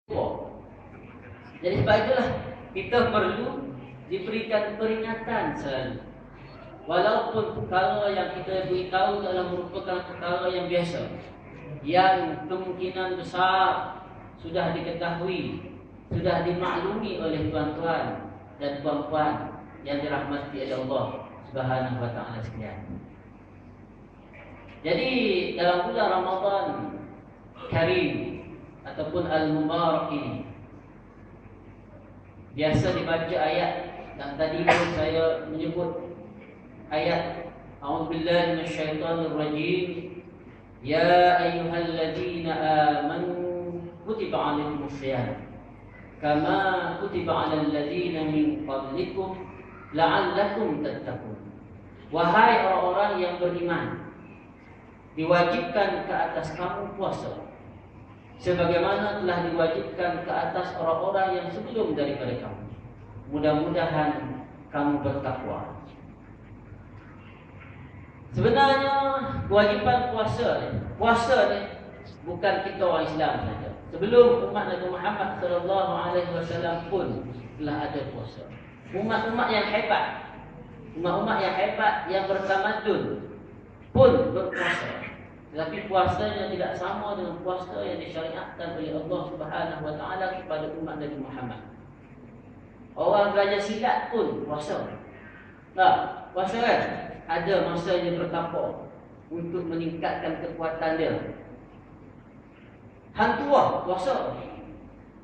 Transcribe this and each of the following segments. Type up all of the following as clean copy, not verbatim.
Jadi sebab itulah kita perlu diberikan peringatan selalu. Walaupun perkara yang kita beritahu adalah merupakan perkara yang biasa, yang kemungkinan besar sudah diketahui, sudah dimaklumi oleh tuan-tuan dan puan-puan yang dirahmati oleh Allah Subhanahu wa taala sekalian. Jadi dalam bulan Ramadan Karim ataupun Al-Mubarak ini biasa dibaca ayat, dan tadi pun saya menyebut ayat A'udzubillahi minasyaitonir rajim. Ya ayyuhalladzina amanu kutiba 'alaikumus syiyam kama kutiba 'alal ladzina min qablikum la'allakum tattaqun. Wahai orang-orang yang beriman, diwajibkan ke atas kamu puasa sebagaimana telah diwajibkan ke atas orang-orang yang sebelum daripada kamu. Mudah-mudahan kamu bertakwa. Sebenarnya kewajipan puasa ni bukan kita orang Islam saja. Sebelum umat Nabi Muhammad sallallahu alaihi wasallam pun telah ada puasa. Umat-umat yang hebat, umat-umat yang hebat yang bertamadun pun berpuasa. Tetapi puasanya tidak sama dengan puasa yang disyariatkan oleh Allah Subhanahu wa taala kepada umat Nabi Muhammad. Orang belajar silat pun puasa. Nah, puasa kan ada masanya bertapa untuk meningkatkan kekuatan dia. Hang tua puasa.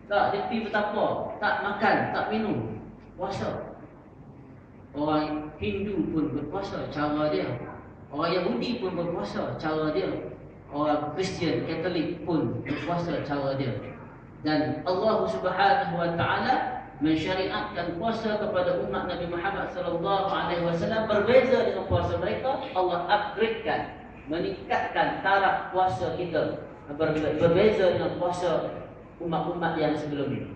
Tak, dia pergi bertapa, tak makan, tak minum, puasa. Orang Hindu pun berpuasa cara dia. Orang Yahudi pun berpuasa cara dia. Orang Kristian, Katolik pun berpuasa cara dia. Dan Allah Subhanahu wa taala mensyariatkan puasa kepada umat Nabi Muhammad sallallahu alaihi wasallam berbeza dengan puasa mereka. Allah upgradekan, meningkatkan taraf puasa kita berbeza dengan puasa umat-umat yang sebelum ini.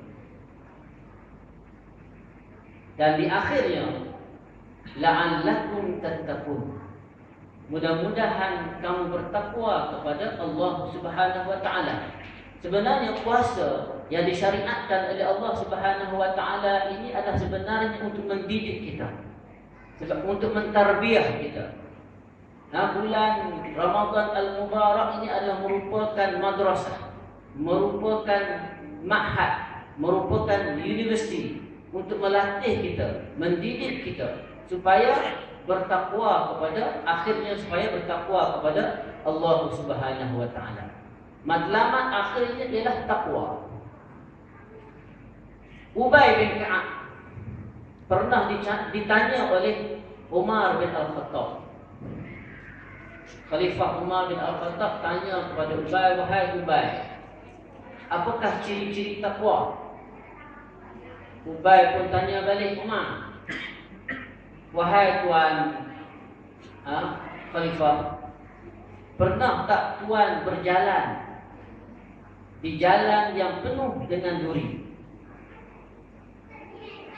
Dan di akhirnya la'allakum tattaqun. Mudah-mudahan kamu bertakwa kepada Allah Subhanahu wa taala. Sebenarnya puasa yang disyariatkan oleh Allah Subhanahu wa taala ini adalah sebenarnya untuk mendidik kita. Sebab untuk mentarbiah kita. Nah, bulan Ramadan Al-Mubarak ini adalah merupakan madrasah, merupakan ma'had, merupakan universiti untuk melatih kita, mendidik kita supaya bertakwa kepada, akhirnya supaya bertakwa kepada Allah Subhanahu wa taala. Matlamat akhirnya ialah takwa. Ubay bin Ka'ab pernah ditanya oleh Umar bin Al-Khattab. Khalifah Umar bin Al-Khattab tanya kepada Ubay, wahai Ubay, apakah ciri-ciri takwa? Ubay pun tanya balik Umar, wahai tuan Khalifah, pernah tak tuan berjalan di jalan yang penuh dengan duri?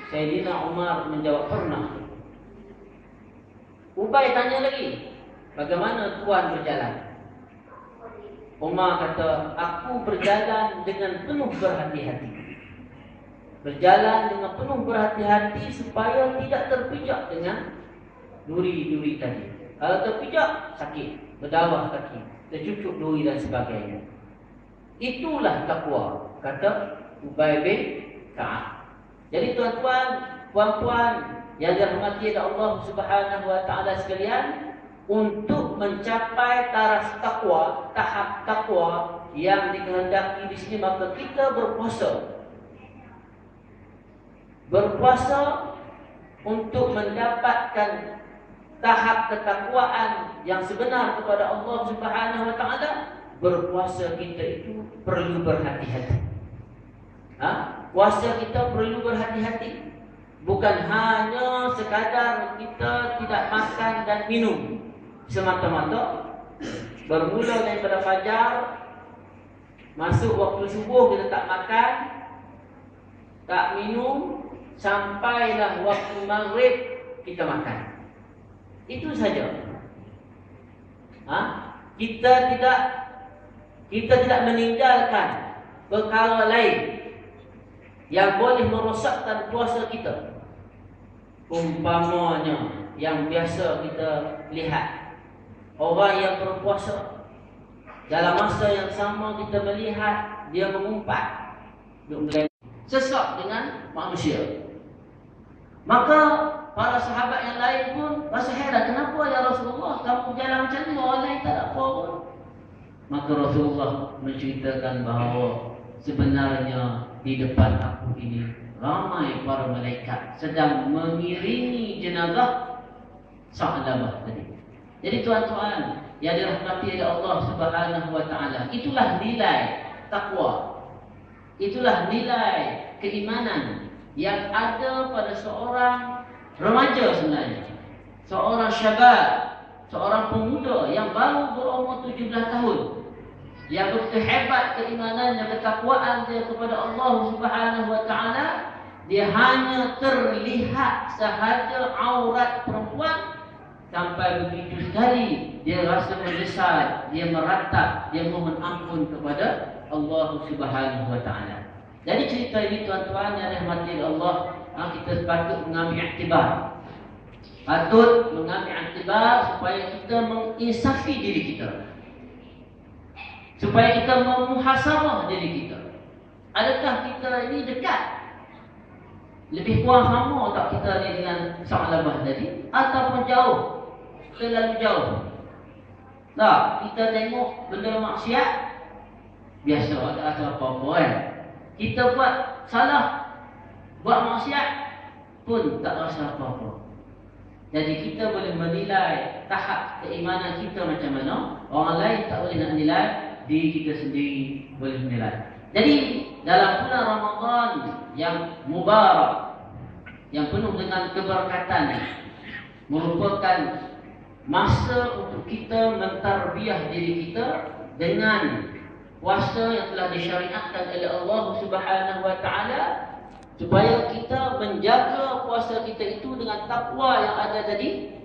Sayyidina Umar menjawab, pernah. Ubay tanya lagi, bagaimana tuan berjalan? Umar kata, aku berjalan dengan penuh berhati-hati. Berjalan dengan penuh berhati-hati supaya tidak terpijak dengan duri-duri tadi. Kalau terpijak, sakit, berdarah kaki, tercucuk duri dan sebagainya. Itulah takwa, kata Ubay bin Ka'ab. Jadi tuan-tuan, puan-puan yang dirahmati oleh Allah Subhanahu wa taala sekalian, untuk mencapai taraf takwa, tahap takwa yang dikehendaki di sini, maka kita berpuasa. Berpuasa untuk mendapatkan tahap ketakwaan yang sebenar kepada Allah Subhanahu wa taala. Berpuasa kita itu perlu berhati-hati. Puasa kita perlu berhati-hati. Bukan hanya sekadar kita tidak makan dan minum semata-mata. Bermula daripada fajar, masuk waktu subuh kita tak makan, tak minum, sampailah waktu maghrib kita makan. Itu saja. Kita tidak meninggalkan perkara lain yang boleh merosakkan puasa kita. Umpamanya yang biasa kita lihat, orang yang berpuasa dalam masa yang sama kita melihat dia mengumpat, sesak dengan manusia. Maka para sahabat yang lain pun rasa heran, kenapa ya Rasulullah kamu jalan macam ni, orang lain tak ada apa pun. Maka Rasulullah menceritakan bahawa sebenarnya di depan aku ini ramai para malaikat sedang mengiringi jenazah Sa'labah tadi. Jadi tuan-tuan yang dirahmati oleh Allah Subhanahu wa taala, itulah nilai takwa. Itulah nilai keimanan yang ada pada seorang remaja sebenarnya. Seorang syabab, seorang pemuda yang baru berumur 17 tahun. Yang begitu hebat keimanan dan ketakwaan dia kepada Allah Subhanahu wa taala, dia hanya terlihat sahaja aurat perempuan, sampai begitu sekali dia rasa menyesal, dia meratap, dia mohon ampun kepada Allah Subhanahu wa taala. Jadi cerita ini tuan-tuan yang dirahmati Allah, kita patut mengambil iktibar. Patut mengambil iktibar supaya kita menginsafi diri kita. Supaya kita memuhasabah diri kita. Adakah kita ini dekat? Lebih kurang sama tak kita ni dengan Sa'labah tadi? Ataupun jauh? Terlalu jauh? Tak, kita tengok benda maksiat, biasa, tak rasa apa-apa kan? Kita buat salah, buat maksiat pun tak rasa apa-apa. Jadi kita boleh menilai tahap keimanan kita macam mana. Orang lain tak boleh nak nilai, diri kita sendiri boleh menilai. Jadi dalam bulan Ramadan yang mubarak, yang penuh dengan keberkatan, merupakan masa untuk kita mentarbiah diri kita dengan puasa yang telah disyariatkan oleh Allah Subhanahu wa taala, supaya kita menjaga puasa kita itu dengan takwa yang ada tadi.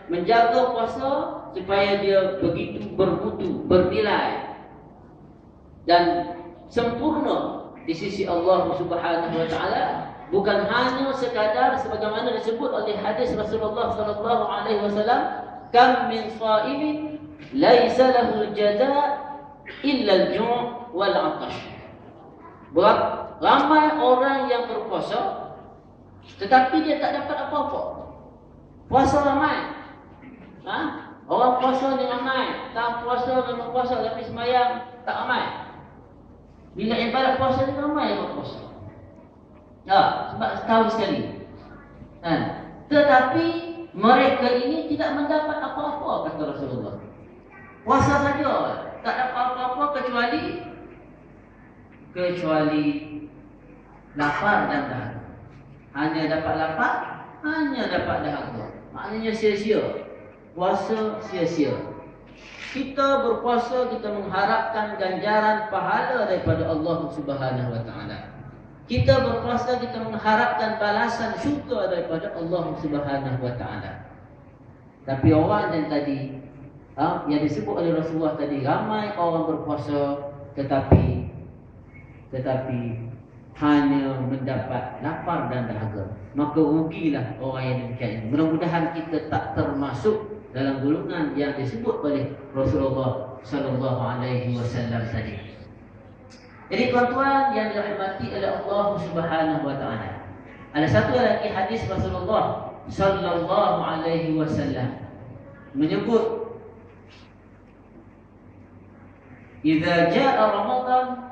Menjaga puasa supaya dia begitu bermutu, bernilai dan sempurna di sisi Allah Subhanahu wa taala, bukan hanya sekadar sebagaimana disebut oleh hadis Rasulullah sallallahu alaihi wasallam, kam min sha'imin laisa lahu al-jazaa illa al-ju' wal 'atash. Ramai orang yang berpuasa tetapi dia tak dapat apa-apa. Puasa ramai. Orang puasa ni ramai, tak puasa memang puasa tapi sembahyang tak ramai. Bila ibadat puasa ni ramai yang berpuasa. Sebab setahun sekali. Tetapi mereka ini tidak mendapat apa-apa, kata Rasulullah. Puasa saja, tak dapat apa-apa kecuali lapar dan dahaga. Hanya dapat lapar, hanya dapat dahaga. Maknanya sia-sia. Puasa sia-sia. Kita berpuasa, kita mengharapkan ganjaran pahala daripada Allah Subhanahu wa taala. Kita berpuasa, kita mengharapkan balasan syurga daripada Allah Subhanahu wa taala. Tapi orang yang tadi, yang disebut oleh Rasulullah tadi, ramai orang berpuasa tetapi hanya mendapat lapar dan dahaga. Maka rugilah orang yang demikian ini. Mudah-mudahan kita tak termasuk dalam golongan yang disebut oleh Rasulullah sallallahu alaihi wasallam tadi. Jadi tuan-tuan yang dirahmati oleh Allah Subhanahu wa taala, ada satu lagi hadis Rasulullah sallallahu alaihi wasallam menyebut, "Idza jaa Ramadan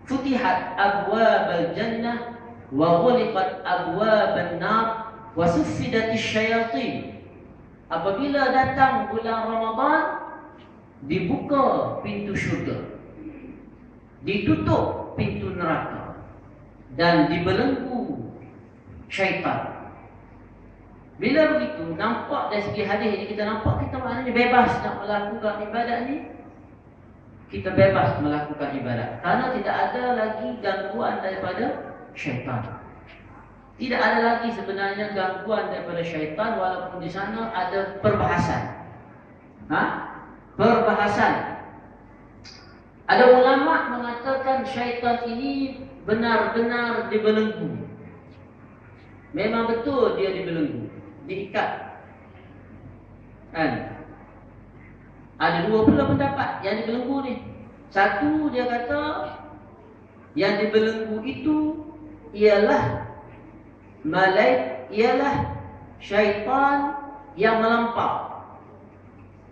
futihat abwabal jannah wa ghuliqat abwaban nar wa suffidatis syayatin." Apabila datang bulan Ramadan, dibuka pintu syurga, ditutup pintu neraka, dan dibelenggu syaitan. Bila begitu, nampak dari segi hadis ini, kita nampak kita maknanya bebas nak melakukan ibadat ni. Kita bebas melakukan ibadat kerana tidak ada lagi gangguan daripada syaitan. Tidak ada lagi sebenarnya gangguan daripada syaitan, walaupun di sana ada perbahasan. Perbahasan. Ada ulama mengatakan syaitan ini benar-benar dibelenggu. Memang betul dia dibelenggu, diikat. Kan? Ada dua pula pendapat yang dibelenggu ni. Satu dia kata yang dibelenggu itu ialah syaitan yang melampau.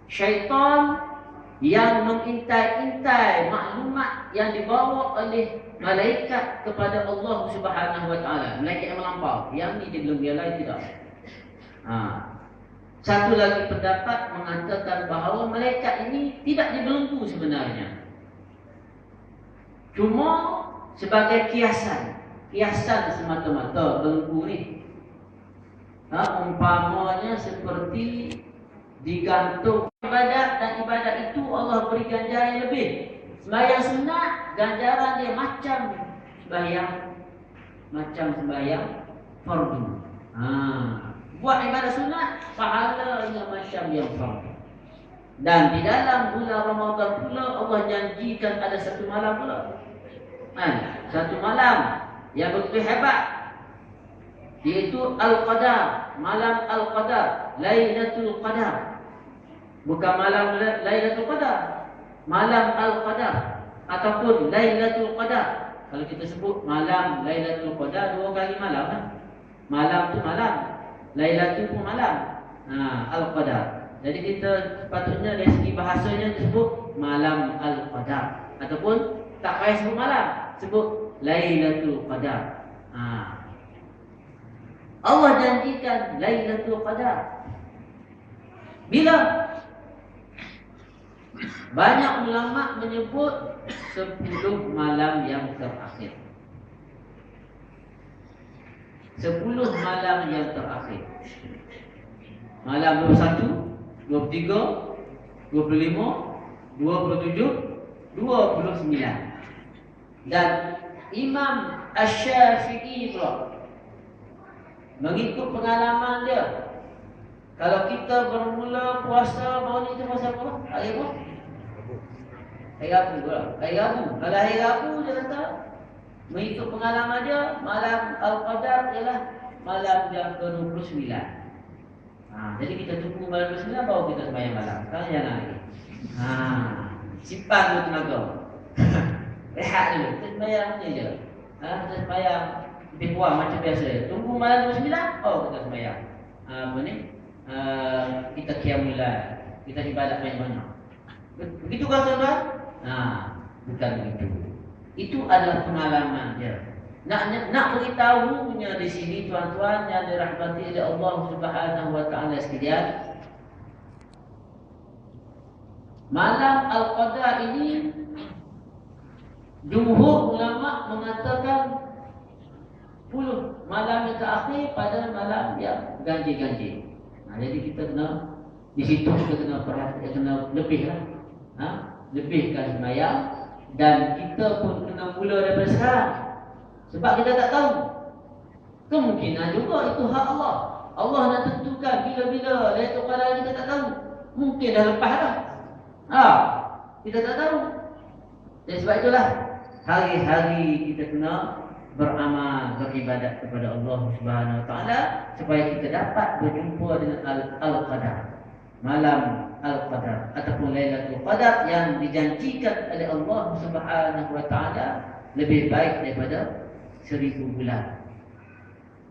Syaitan yang mengintai-intai maklumat yang dibawa oleh malaikat kepada Allah Subhanahu wa taala. Malaikat yang melampau. Yang ni dia belum, yang lain tidak. Satu lagi pendapat mengatakan bahawa malaikat ini tidak dibelenggu sebenarnya. Cuma sebagai kiasan semata-mata belenggu ni. Umpamanya seperti digantung ibadat, dan ibadat itu Allah beri ganjaran lebih. Sembahyang sunat, ganjaran dia macam sembahyang fardu. Buat ibadat sunat, pahalanya macam yang fardu. Dan di dalam bulan Ramadan pula Allah janjikan ada satu malam pula. Satu malam yang begitu hebat, iaitu Al-Qadar, malam Al-Qadar, Lailatul Qadar. Bukan malam Lailatul Qadar, malam Al-Qadar ataupun Lailatul Qadar. Kalau kita sebut malam Lailatul Qadar, dua kali malam kan? Malam tu malam, Lailatul pun malam. Al-Qadar. Jadi kita sepatutnya dari segi bahasanya disebut malam Al-Qadar, ataupun tak payah sebut malam, sebut Lailatul Qadar. Allah janjikan Lailatul Qadar. Bila? Banyak ulama menyebut 10 malam yang terakhir. 10 malam yang terakhir. Malam 21, 23, 25, 27, 29. Dan Imam Asy-Syafi'i mengikut pengalaman dia, kalau kita bermula puasa baru ni, kita puasa apa? Hari apa? Hari Rabu pula. Hari Rabu. Kalau hari Rabu dia kata, mengikut pengalaman dia, malam Al-Qadar ialah malam yang ke-29. Jadi kita tunggu malam 29 baru kita sembahyang malam. Sekarang jangan lagi. Simpan dulu tenaga. Rehat dulu. Kita sembahyang ni je. Kita sembahyang lebih kurang macam biasa. Tunggu malam 29, kita sembahyang. Kita qiyamul lail. Kita ibadat banyak-banyak. Begitu kan tuan-tuan? Bukan begitu. Itu adalah pengalaman dia. Nak beritahunya di sini tuan-tuan yang dirahmati oleh Allah Subhanahu wa taala sekalian. Malam Al-Qadar ini jumhur ulama mengatakan 10 malam yang terakhir pada malam yang ganjil-ganjil. Jadi kita kena di situ, kita kena perhatikan, kena lebihlah. Lebihkan sembahyang, dan kita pun kena mula daripada sekarang. Sebab kita tak tahu. Kemungkinan juga itu hak Allah. Allah nak tentukan bila-bila Lailatul Qadar, kita tak tahu. Mungkin dah lepas dah. Kita tak tahu. Dan sebab itulah hari-hari kita kena beramal, beribadat kepada Allah Subhanahu wa taala supaya kita dapat berjumpa dengan Al-Qadar. Malam Al-Qadar ataupun Lailatul Qadar yang dijanjikan oleh Allah Subhanahu wa taala lebih baik daripada 1000 bulan.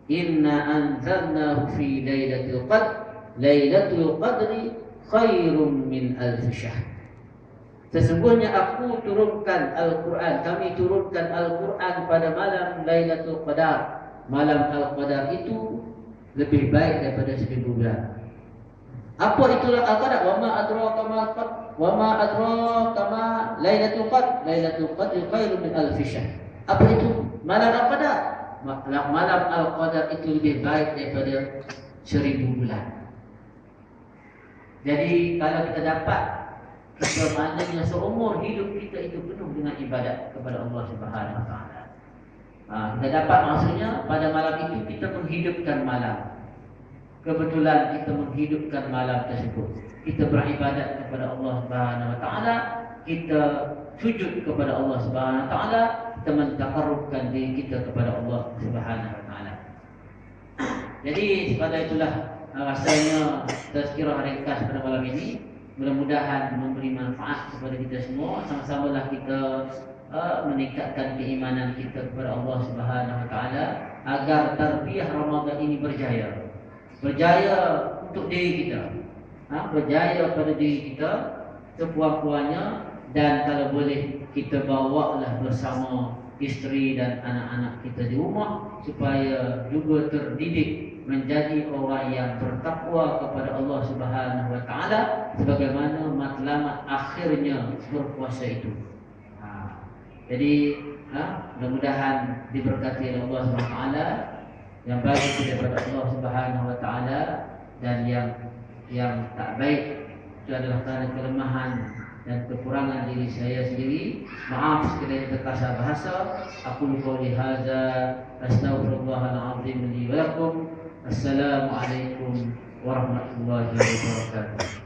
Inna anzalnahu fi Lailatul Qadr. Lailatul Qadri khairum min alf syahr. Sesungguhnya aku turunkan Al-Quran, kami turunkan Al-Quran pada malam Lailatul Qadar. Malam Al-Qadar itu lebih baik daripada 1000 bulan. Apa itulah Al-Qadar? Wa ma adraka ma Lailatul Qadr. Lailatul Qadri khairum min alf syahr. Apa itu malam Al-Qadar? Malam Al-Qadar itu lebih baik daripada 1000 bulan. Jadi kalau kita dapat, maknanya seumur hidup kita itu penuh dengan ibadat kepada Allah Subhanahu wa taala. Kita dapat maksudnya pada malam itu kita menghidupkan malam. Kebetulan kita menghidupkan malam tersebut. Kita beribadat kepada Allah Subhanahu wa taala, kita sujud kepada Allah Subhanahu wa taala, kita mentaqarrubkan diri kita kepada Allah Subhanahu wa taala. Jadi pada itulah rasanya tazkirah ringkas pada malam ini, mudah-mudahan memberi manfaat kepada kita semua. Sama-samalah kita meningkatkan keimanan kita kepada Allah Subhanahu wa taala agar tarbiyah Ramadan ini berjaya. Berjaya untuk diri kita. Berjaya pada diri kita sepuas-puasnya, dan kalau boleh kita bawalah bersama isteri dan anak-anak kita di rumah supaya juga terdidik menjadi orang yang bertakwa kepada Allah Subhanahu wa taala sebagaimana matlamat akhirnya berpuasa itu. Jadi mudah-mudahan diberkati oleh Allah Subhanahu wa taala, yang baik daripada Allah Subhanahu wa taala, dan yang tak baik itu adalah karena kelemahan dan kekurangan diri saya sendiri. Maaf sekiranya terkasar bahasa. Aku qouli hadza astaghfirullahal azim li wa lakum. Assalamualaikum warahmatullahi wabarakatuh.